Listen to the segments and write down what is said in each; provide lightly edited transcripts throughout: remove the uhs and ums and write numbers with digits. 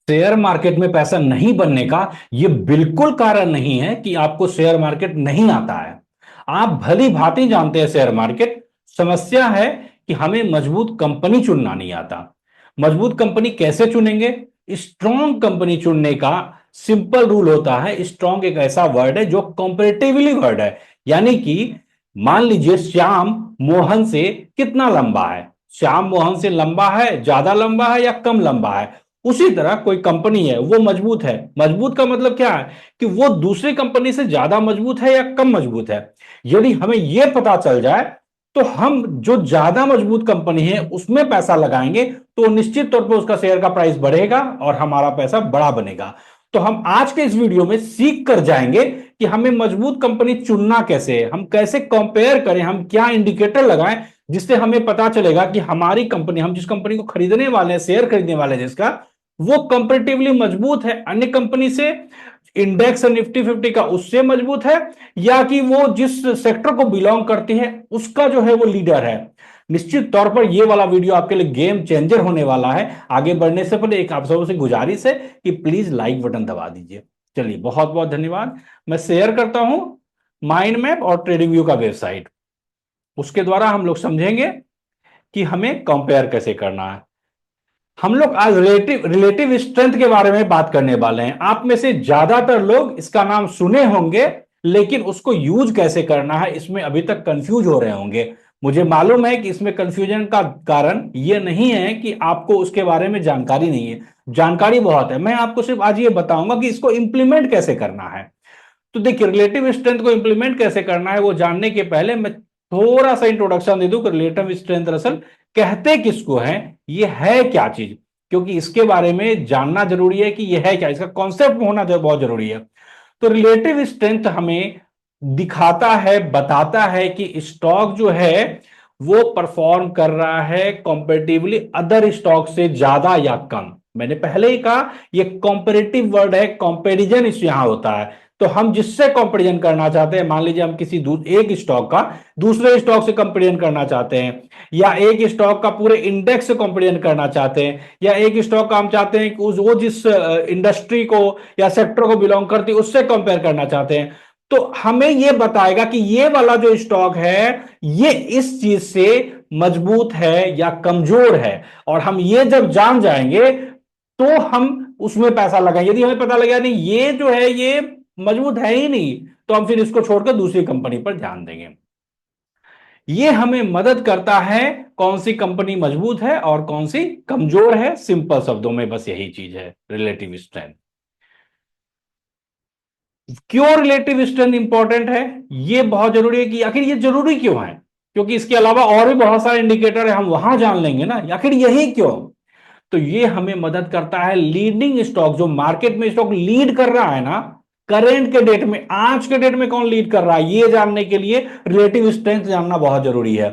Share market में पैसा नहीं बनने का यह बिल्कुल कारण नहीं है कि आपको शेयर मार्केट नहीं आता है। आप भली भांति जानते हैं शेयर मार्केट। समस्या है कि हमें मजबूत कंपनी चुनना नहीं आता। मजबूत कंपनी कैसे चुनेंगे? स्ट्रॉन्ग कंपनी चुनने का सिंपल रूल होता है। स्ट्रॉन्ग एक ऐसा वर्ड है जो कंपैरेटिवली वर्ड है, यानी कि मान लीजिए श्याम मोहन से कितना लंबा है। श्याम मोहन से लंबा है, ज्यादा लंबा है या कम लंबा है। उसी तरह कोई कंपनी है वो मजबूत है। मजबूत का मतलब क्या है कि वो दूसरी कंपनी से ज्यादा मजबूत है या कम मजबूत है। यदि हमें यह पता चल जाए तो हम जो ज्यादा मजबूत कंपनी है उसमें पैसा लगाएंगे तो निश्चित तौर पर उसका शेयर का प्राइस बढ़ेगा और हमारा पैसा बड़ा बनेगा। तो हम आज के इस वीडियो में सीख कर जाएंगे कि हमें मजबूत कंपनी चुनना कैसे है, हम कैसे कंपेयर करें, हम क्या इंडिकेटर लगाएं जिससे हमें पता चलेगा कि हमारी कंपनी, हम जिस कंपनी को खरीदने वाले हैं, शेयर खरीदने वाले हैं जिसका, वो कंपेरेटिवली मजबूत है अन्य कंपनी से, इंडेक्स निफ्टी 50 का उससे मजबूत है, या कि वो जिस सेक्टर को बिलोंग करती है उसका जो है वो लीडर है। निश्चित तौर पर ये वाला वीडियो आपके लिए गेम चेंजर होने वाला है। आगे बढ़ने से पहले एक आप सबों से गुजारिश है कि प्लीज लाइक बटन दबा दीजिए। चलिए, बहुत बहुत धन्यवाद। मैं शेयर करता हूं माइंड मैप और ट्रेडिंग व्यू का वेबसाइट। उसके द्वारा हम लोग समझेंगे कि हमें कंपेयर कैसे करना है। हम लोग आज रिलेटिव रिलेटिव स्ट्रेंथ के बारे में बात करने वाले हैं। आप में से ज्यादातर लोग इसका नाम सुने होंगे, लेकिन उसको यूज कैसे करना है इसमें अभी तक कंफ्यूज हो रहे होंगे। मुझे मालूम है कि इसमें कंफ्यूजन का कारण यह नहीं है कि आपको उसके बारे में जानकारी नहीं है। जानकारी बहुत है। मैं आपको सिर्फ आज ये बताऊंगा कि इसको इंप्लीमेंट कैसे करना है। तो देखिए, रिलेटिव स्ट्रेंथ को इंप्लीमेंट कैसे करना है वो जानने के पहले मैं थोड़ा सा इंट्रोडक्शन दे दूं कि रिलेटिव स्ट्रेंथ दरअसल कहते किसको है, ये है क्या चीज, क्योंकि इसके बारे में जानना जरूरी है कि यह है क्या, इसका कॉन्सेप्ट होना जो बहुत जरूरी है। तो रिलेटिव स्ट्रेंथ हमें दिखाता है, बताता है कि स्टॉक जो है वो परफॉर्म कर रहा है कंपैरेटिवली अदर स्टॉक से ज्यादा या कम। मैंने पहले ही कहा ये कॉम्पेरेटिव वर्ड है, कंपैरिजन इस यहां होता है। तो हम जिससे कंपैरिजन करना चाहते हैं, मान लीजिए हम किसी एक स्टॉक का दूसरे स्टॉक से कंपैरिजन करना चाहते हैं, या एक स्टॉक का पूरे इंडेक्स से कंपैरिजन करना चाहते हैं, या एक स्टॉक का हम चाहते हैं कि वो जिस इंडस्ट्री को या सेक्टर को बिलोंग करती है उससे कंपेयर करना चाहते हैं, तो हमें यह बताएगा कि ये वाला जो स्टॉक है ये इस चीज से मजबूत है या कमजोर है। और हम ये जब जान जाएंगे तो हम उसमें पैसा लगाएंगे। यदि हमें पता लगा नहीं ये जो है ये मजबूत है ही नहीं, तो हम फिर इसको छोड़कर दूसरी कंपनी पर ध्यान देंगे। ये हमें मदद करता है कौन सी कंपनी मजबूत है और कौन सी कमजोर है। सिंपल शब्दों में बस यही चीज है रिलेटिव स्ट्रेंथ। क्यों रिलेटिव स्ट्रेंथ इंपॉर्टेंट है, ये बहुत जरूरी है कि आखिर ये जरूरी क्यों है, क्योंकि इसके अलावा और भी बहुत सारे इंडिकेटर है, हम वहां जान लेंगे ना आखिर यही क्यों। तो ये हमें मदद करता है लीडिंग स्टॉक, जो मार्केट में स्टॉक लीड कर रहा है ना, करेंट के डेट में, आज के डेट में कौन लीड कर रहा है, ये जानने के लिए रिलेटिव स्ट्रेंथ जानना बहुत जरूरी है।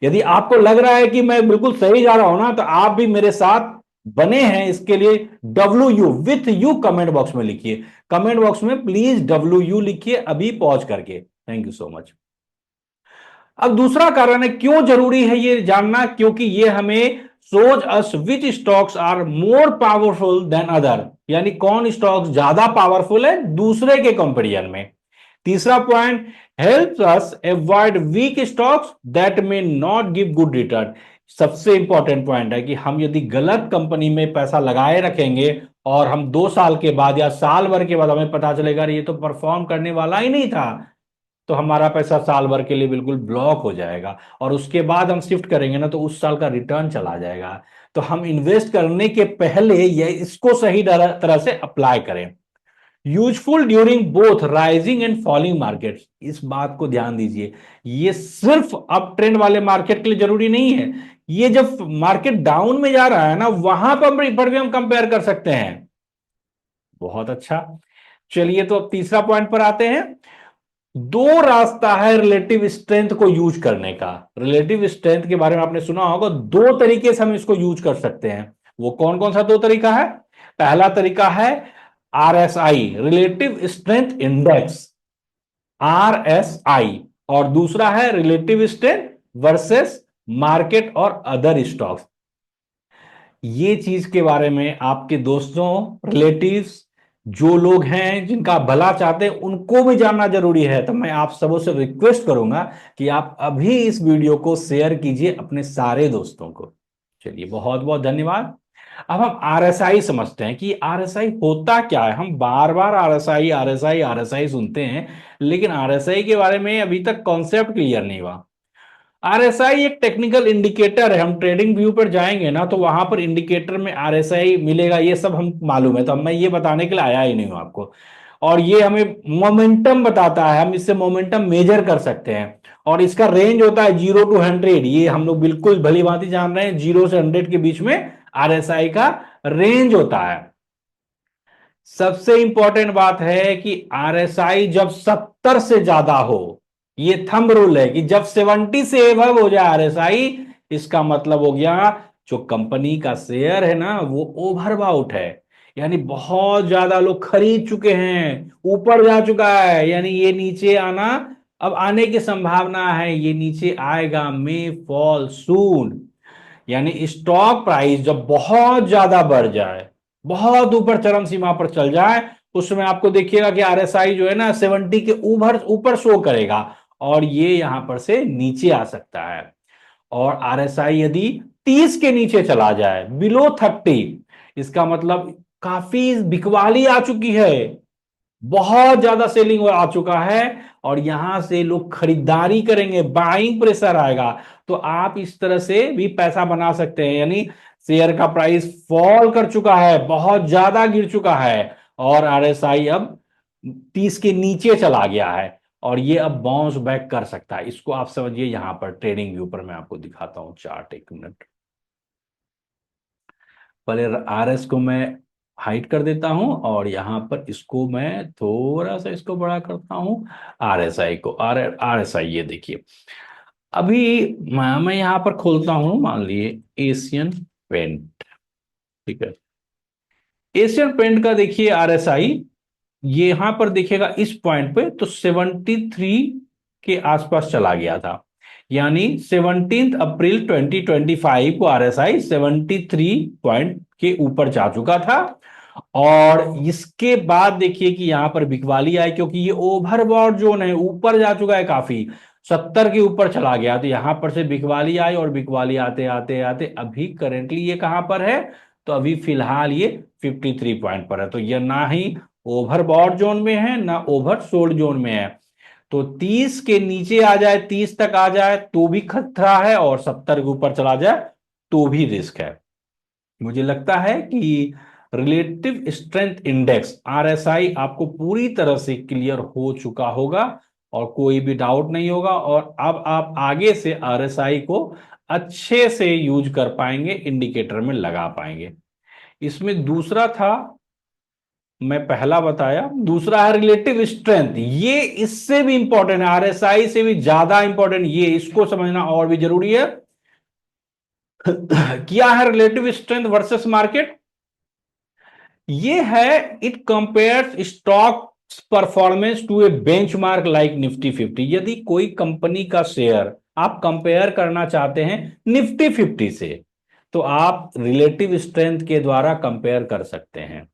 यदि आपको लग रहा है कि मैं बिल्कुल सही जा रहा हूं ना, तो आप भी मेरे साथ बने हैं इसके लिए। W with you comment box में लिखिए। कमेंट बॉक्स में प्लीज डब्ल्यू लिखिए अभी पॉज करके। Thank you so much. अब दूसरा कारण है क्यों जरूरी है ये जानना, क्योंकि ये हमें shows us which stocks are more powerful than other, यानी कौन स्टॉक्स ज्यादा पावरफुल है दूसरे के कंपेरिजन में। तीसरा point, helps us avoid weak stocks that may not give good return. सबसे इंपॉर्टेंट पॉइंट है कि हम यदि गलत कंपनी में पैसा लगाए रखेंगे और हम 2 साल के बाद या साल भर के बाद हमें पता चलेगा ये तो परफॉर्म करने वाला ही नहीं था, तो हमारा पैसा साल भर के लिए बिल्कुल ब्लॉक हो जाएगा और उसके बाद हम शिफ्ट करेंगे ना तो उस साल का रिटर्न चला जाएगा। तो हम इन्वेस्ट करने के पहले ये इसको सही तरह से अप्लाई करें। Useful during both rising and falling market, इस बात को ध्यान दीजिए। ये सिर्फ अप ट्रेंड वाले मार्केट के लिए जरूरी नहीं है, ये जब मार्केट डाउन में जा रहा है ना वहां पर भी हम कंपेयर कर सकते हैं। बहुत अच्छा। चलिए, तो अब तीसरा पॉइंट पर आते हैं। दो रास्ता है रिलेटिव स्ट्रेंथ को यूज करने का। रिलेटिव स्ट्रेंथ के बारे में आपने सुना होगा, दो तरीके से हम इसको यूज कर सकते हैं। वो कौन कौन सा दो तरीका है? पहला तरीका है RSI, relative strength index, RSI. और दूसरा है रिलेटिव स्ट्रेंथ वर्सेस मार्केट और अदर स्टॉक्स। ये चीज के बारे में आपके दोस्तों, रिलेटिव्स, जो लोग हैं जिनका आप भला चाहते हैं, उनको भी जानना जरूरी है। तो मैं आप सबों से रिक्वेस्ट करूंगा कि आप अभी इस वीडियो को शेयर कीजिए अपने सारे दोस्तों को। चलिए, बहुत बहुत धन्यवाद। अब हम आरएसआई समझते हैं कि आरएसआई होता क्या है। हम बार बार आरएसआई आरएसआई आरएसआई सुनते हैं, लेकिन आरएसआई के बारे में अभी तक कॉन्सेप्ट क्लियर नहीं हुआ। आरएसआई एक टेक्निकल इंडिकेटर है। हम ट्रेडिंग व्यू पर जाएंगे ना, तो वहां पर इंडिकेटर में आरएसआई मिलेगा, ये सब हम मालूम है। तो मैं ये बताने के लिए आया ही नहीं हूं आपको। और ये हमें मोमेंटम बताता है, हम इससे मोमेंटम मेजर कर सकते हैं। और इसका रेंज होता है 0 to 100। ये हम लोग बिल्कुल भली भांति जान रहे हैं, 0 से 100 के बीच में आरएसआई का रेंज होता है। सबसे इंपॉर्टेंट बात है कि आरएसआई जब 70 से ज्यादा हो, ये थंब रूल है कि जब 70 से एबव हो जाए आरएसआई, इसका मतलब हो गया जो कंपनी का शेयर है ना वो ओवरबाउट है। यानी बहुत ज्यादा लोग खरीद चुके हैं, ऊपर जा चुका है, यानी ये नीचे आना अब आने की संभावना है, ये नीचे आएगा, मे फॉल सून। यानी स्टॉक प्राइस जब बहुत ज्यादा बढ़ जाए, बहुत ऊपर चरम सीमा पर चल जाए, उस समय आपको देखिएगा कि आरएसआई जो है ना 70 के ऊपर ऊपर शो करेगा, और ये यहां पर से नीचे आ सकता है। और आरएसआई यदि 30 के नीचे चला जाए, बिलो 30, इसका मतलब काफी बिकवाली आ चुकी है, बहुत ज्यादा सेलिंग आ चुका है, और यहां से लोग खरीदारी करेंगे, बाइंग प्रेशर आएगा। तो आप इस तरह से भी पैसा बना सकते हैं। यानी शेयर का प्राइस फॉल कर चुका है, बहुत ज्यादा गिर चुका है, और आरएसआई अब 30 के नीचे चला गया है, और ये अब बाउंस बैक कर सकता है। इसको आप समझिए। यहां पर ट्रेडिंग व्यू पर मैं आपको दिखाता हूं चार्ट, एक मिनट। पहले आरएस को मैं हाइड कर देता हूं, और यहां पर इसको मैं थोड़ा सा इसको बड़ा करता हूं। आरएसआई को, आरएसआई ये देखिए। अभी मैं यहां पर खोलता हूं, मान लिए एशियन पेंट। ठीक है, एशियन पेंट का देखिए आरएसआई, ये यहां पर देखिएगा इस पॉइंट पे तो 73 के आसपास चला गया था। यानी 17 अप्रैल 2025 को आरएसआई 73 पॉइंट के ऊपर जा चुका था। और इसके बाद देखिए कि यहां पर बिकवाली आई, क्योंकि ये ओवरबॉट जोन है, ऊपर जा चुका है काफी, 70 के ऊपर चला गया। तो यहां पर से बिकवाली आई, और बिकवाली आते आते आते अभी करेंटली ये कहां पर है, तो अभी फिलहाल ये 53 पॉइंट पर है। तो ये ना ही ओवरबॉट जोन में है, ना ओवर सोल्ड जोन में है। तो 30 के नीचे आ जाए, 30 तक आ जाए तो भी खतरा है, और 70 के ऊपर चला जाए तो भी रिस्क है। मुझे लगता है कि रिलेटिव स्ट्रेंथ इंडेक्स आरएसआई आपको पूरी तरह से क्लियर हो चुका होगा, और कोई भी डाउट नहीं होगा। और अब आप आगे से आरएसआई को अच्छे से यूज कर पाएंगे, इंडिकेटर में लगा पाएंगे। इसमें दूसरा था, मैं पहला बताया, दूसरा है रिलेटिव स्ट्रेंथ। ये इससे भी इंपॉर्टेंट है, आरएसआई से भी ज्यादा इंपॉर्टेंट, ये इसको समझना और भी जरूरी है। क्या है रिलेटिव स्ट्रेंथ वर्सेस मार्केट? ये है, it compares stock performance to a benchmark like Nifty 50। यदि कोई कंपनी का शेयर आप कंपेयर करना चाहते हैं निफ्टी 50 से, तो आप रिलेटिव स्ट्रेंथ के द्वारा कंपेयर कर सकते हैं।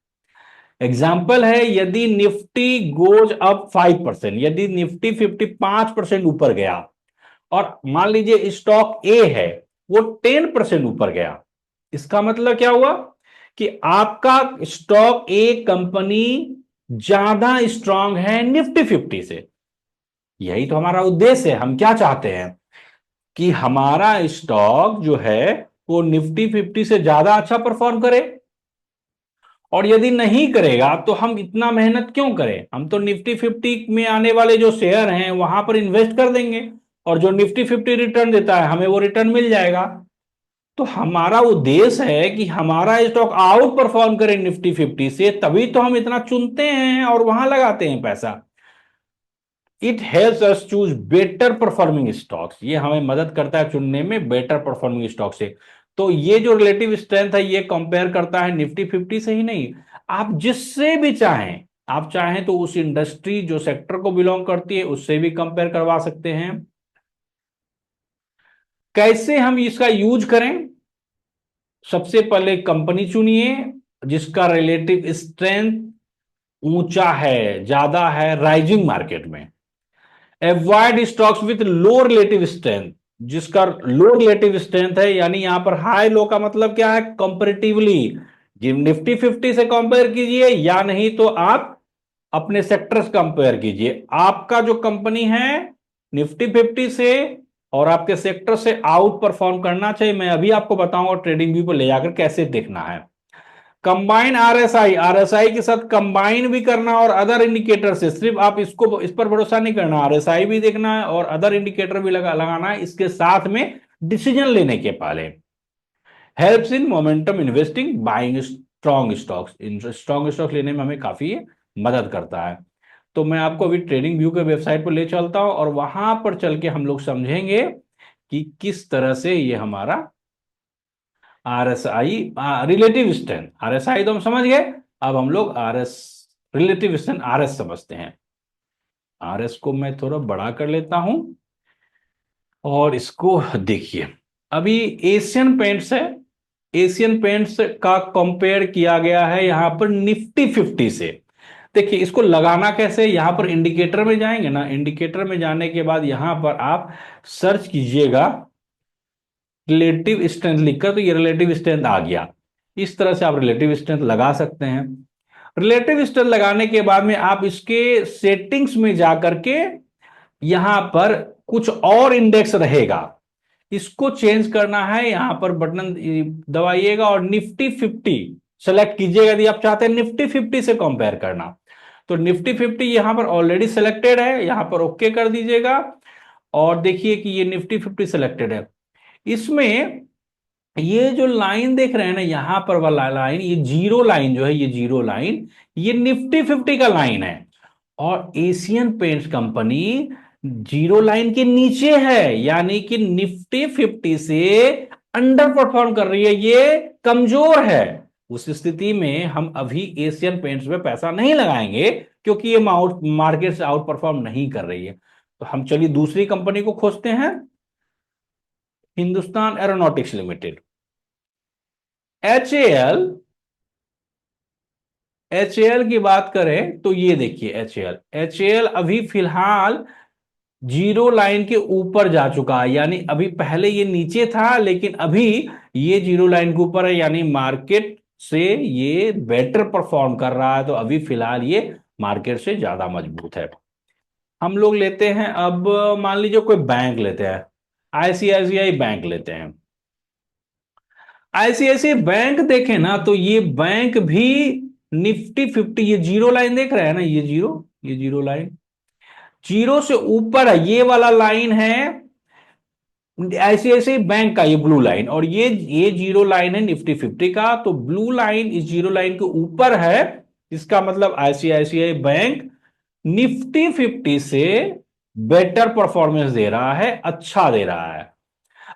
एग्जाम्पल है, यदि निफ्टी गोज अप 5%, यदि निफ्टी 50 5% ऊपर गया, और मान लीजिए स्टॉक ए है वो 10% ऊपर गया, इसका मतलब क्या हुआ कि आपका स्टॉक ए कंपनी ज्यादा स्ट्रांग है निफ्टी 50 से। यही तो हमारा उद्देश्य है। हम क्या चाहते हैं कि हमारा स्टॉक जो है वो निफ्टी 50 से ज्यादा अच्छा परफॉर्म करे। और यदि नहीं करेगा तो हम इतना मेहनत क्यों करें, हम तो निफ्टी 50 में आने वाले जो शेयर हैं वहां पर इन्वेस्ट कर देंगे, और जो निफ्टी 50 रिटर्न देता है हमें वो रिटर्न मिल जाएगा। तो हमारा उद्देश्य है कि हमारा स्टॉक आउट परफॉर्म करे निफ्टी 50 से, तभी तो हम इतना चुनते हैं और वहां लगाते हैं पैसा। It helps us choose better performing stocks, ये हमें मदद करता है चुनने में बेटर परफॉर्मिंग स्टॉक से। तो ये जो रिलेटिव स्ट्रेंथ है ये कंपेयर करता है निफ्टी 50 से ही नहीं, आप जिससे भी चाहें, आप चाहें तो उस इंडस्ट्री जो सेक्टर को बिलोंग करती है उससे भी कंपेयर करवा सकते हैं। कैसे हम इसका यूज करें? सबसे पहले कंपनी चुनिए जिसका रिलेटिव स्ट्रेंथ ऊंचा है, ज्यादा है राइजिंग मार्केट में। Avoid stocks with low relative strength, जिसका लो रिलेटिव स्ट्रेंथ है, यानी यहां पर हाई लो का मतलब क्या है, कंपेरेटिवली। जिन निफ्टी 50 से कंपेयर कीजिए, या नहीं तो आप अपने सेक्टर्स कंपेयर कीजिए। आपका जो कंपनी है निफ्टी 50 से और आपके सेक्टर से आउट परफॉर्म करना चाहिए। मैं अभी आपको बताऊंगा ट्रेडिंग व्यू पर ले जाकर कैसे देखना है। कंबाइन आरएसआई, आरएसआई के साथ कंबाइन भी करना और अदर इंडिकेटर से, सिर्फ आप इसको इस पर भरोसा नहीं करना, आरएसआई भी देखना है और अदर इंडिकेटर भी लगाना है इसके साथ में डिसीजन लेने के पहले। Helps in momentum investing, buying strong stocks, in strong stocks लेने में हमें काफी मदद करता है। तो मैं आपको अभी ट्रेडिंग व्यू के वेबसाइट पर ले चलता हूं और वहां पर चल के हम लोग समझेंगे कि किस तरह से ये हमारा आरएसआई, रिलेटिव स्ट्रेंथ, आरएसआई तो हम समझ गए। अब हम लोग आरएस, रिलेटिव स्ट्रेंथ आरएस समझते हैं। आरएस को मैं थोड़ा बड़ा कर लेता हूं और इसको देखिए। अभी एशियन पेंट्स है, एशियन पेंट्स का कंपेयर किया गया है यहां पर निफ्टी 50 से। देखिए इसको लगाना कैसे, यहां पर इंडिकेटर में जाएंगे ना, इंडिकेटर में जाने के बाद यहां पर आप सर्च कीजिएगा रिलेटिव स्ट्रेंथ लिखकर, तो ये रिलेटिव स्ट्रेंथ आ गया। इस तरह से आप रिलेटिव स्ट्रेंथ लगा सकते हैं। रिलेटिव स्ट्रेंथ लगाने के बाद में आप इसके सेटिंग्स में जाकर के यहां पर कुछ और इंडेक्स रहेगा, इसको चेंज करना है। यहां पर बटन दबाइएगा और निफ्टी 50 सेलेक्ट कीजिएगा यदि आप चाहते हैं निफ्टी 50 से कंपेयर करना। तो निफ्टी 50 यहां पर ऑलरेडी सिलेक्टेड है, यहां पर ओके कर दीजिएगा और देखिए कि ये निफ्टी 50 सिलेक्टेड है। इसमें ये जो लाइन देख रहे हैं ना, यहां पर वाला लाइन, ये जीरो लाइन जो है, ये जीरो लाइन ये निफ्टी 50 का लाइन है। और Asian paints company zero line के नीचे है, यानी कि निफ्टी 50 से अंडर परफॉर्म कर रही है, ये कमजोर है। उस स्थिति में हम अभी एशियन पेंट्स में पैसा नहीं लगाएंगे क्योंकि ये मार्केट से आउट परफॉर्म नहीं कर रही है। तो हम चलिए दूसरी कंपनी को खोजते हैं, Hindustan aeronautics limited, HAL। HAL की बात करें तो ये देखिए HAL अभी फिलहाल जीरो लाइन के ऊपर जा चुका है, यानी अभी पहले ये नीचे था लेकिन अभी ये जीरो लाइन के ऊपर है, यानी मार्केट से ये बेटर परफॉर्म कर रहा है। तो अभी फिलहाल ये मार्केट से ज्यादा मजबूत है। हम लोग लेते हैं अब, मान लीजिए कोई बैंक लेते हैं, आईसीआईसीआई बैंक लेते हैं। आईसीआईसीआई बैंक देखें ना तो ये बैंक भी निफ्टी 50, ये जीरो लाइन देख रहे हैं ना, ये जीरो लाइन, जीरो से ऊपर है, ये वाला लाइन है आईसीआईसीआई बैंक का, ये ब्लू लाइन, और ये जीरो लाइन है निफ्टी 50 का। तो ब्लू लाइन इस जीरो लाइन के ऊपर है, इसका मतलब आईसीआईसीआई बैंक निफ्टी 50 से बेटर परफॉर्मेंस दे रहा है, अच्छा दे रहा है।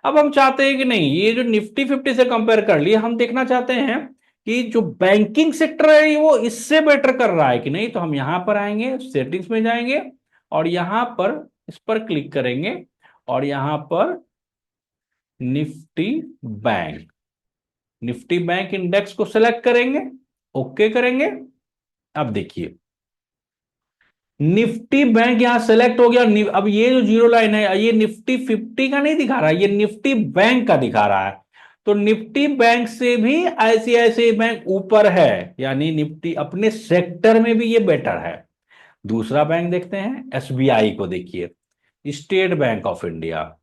अब हम चाहते हैं कि नहीं, ये जो निफ्टी 50 से कंपेयर कर लिए, हम देखना चाहते हैं कि जो बैंकिंग सेक्टर है वो इससे बेटर कर रहा है कि नहीं। तो हम यहां पर आएंगे, सेटिंग्स में जाएंगे और यहां पर इस पर क्लिक करेंगे और यहां पर Nifty bank, Nifty bank index को सेलेक्ट करेंगे, ओके करेंगे। अब देखिए निफ्टी बैंक यहां सेलेक्ट हो गया। अब ये जो जीरो लाइन है ये निफ्टी 50 का नहीं दिखा रहा है, ये निफ्टी बैंक का दिखा रहा है। तो निफ्टी बैंक से भी आईसीआईसीआई बैंक ऊपर है, यानी निफ्टी अपने सेक्टर में भी ये बेटर है। दूसरा बैंक देखते हैं, एसबीआई को देखिए, state bank of India.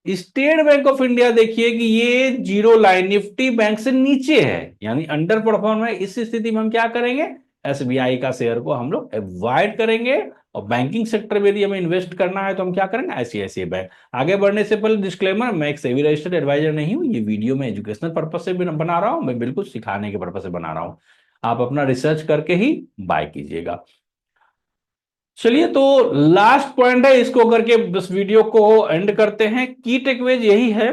State bank of India देखिए कि ये जीरो लाइन निफ्टी बैंक से नीचे है, यानी अंडर परफॉर्म है। इस स्थिति में हम क्या करेंगे, एसबीआई का शेयर को हम लोग अवॉइड करेंगे। और बैंकिंग सेक्टर में यदि हमें इन्वेस्ट करना है तो हम क्या करेंगे, आईसीआईसीआई बैंक। आगे बढ़ने से पहले डिस्क्लेमर, मैं एक सेबी रजिस्टर्ड एडवाइजर नहीं हूं, ये वीडियो मैं एजुकेशनल पर्पज से बना रहा हूं, मैं बिल्कुल सिखाने के पर्पज से बना रहा हूं। आप अपना रिसर्च करके ही बाय कीजिएगा। चलिए तो लास्ट पॉइंट है, इसको करके बस वीडियो को एंड करते हैं। की टेकअवेज यही है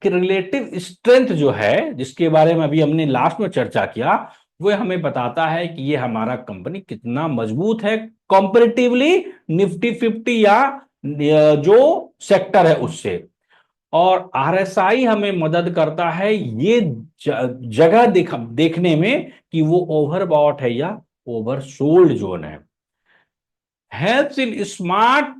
कि रिलेटिव स्ट्रेंथ जो है, जिसके बारे में अभी हमने लास्ट में चर्चा किया, वो हमें बताता है कि ये हमारा कंपनी कितना मजबूत है कंपैरेटिवली निफ्टी 50 या जो सेक्टर है उससे। और आरएसआई हमें मदद करता है ये जगह देखने में कि वो ओवरबॉट है या ओवरसोल्ड जोन है। Helps in smart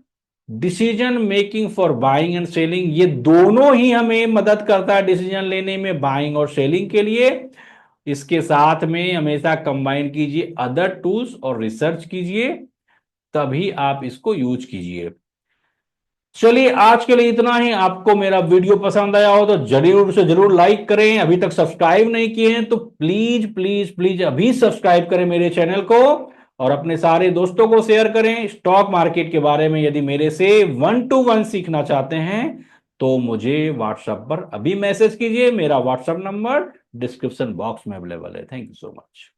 decision making for buying and selling, ये दोनों ही हमें मदद करता है डिसीजन लेने में, बाइंग और सेलिंग के लिए। इसके साथ में हमेशा कंबाइन कीजिए अदर टूल्स और रिसर्च कीजिए, तभी आप इसको यूज कीजिए। चलिए आज के लिए इतना ही। आपको मेरा वीडियो पसंद आया हो तो जरूर से जरूर लाइक करें। अभी तक सब्सक्राइब नहीं किए हैं तो प्लीज प्लीज प्लीज अभी सब्सक्राइब करें मेरे चैनल को, और अपने सारे दोस्तों को शेयर करें। स्टॉक मार्केट के बारे में यदि मेरे से 1 to 1 सीखना चाहते हैं तो मुझे व्हाट्सएप पर अभी मैसेज कीजिए। मेरा व्हाट्सएप नंबर डिस्क्रिप्शन बॉक्स में अवेलेबल है। Thank you so much.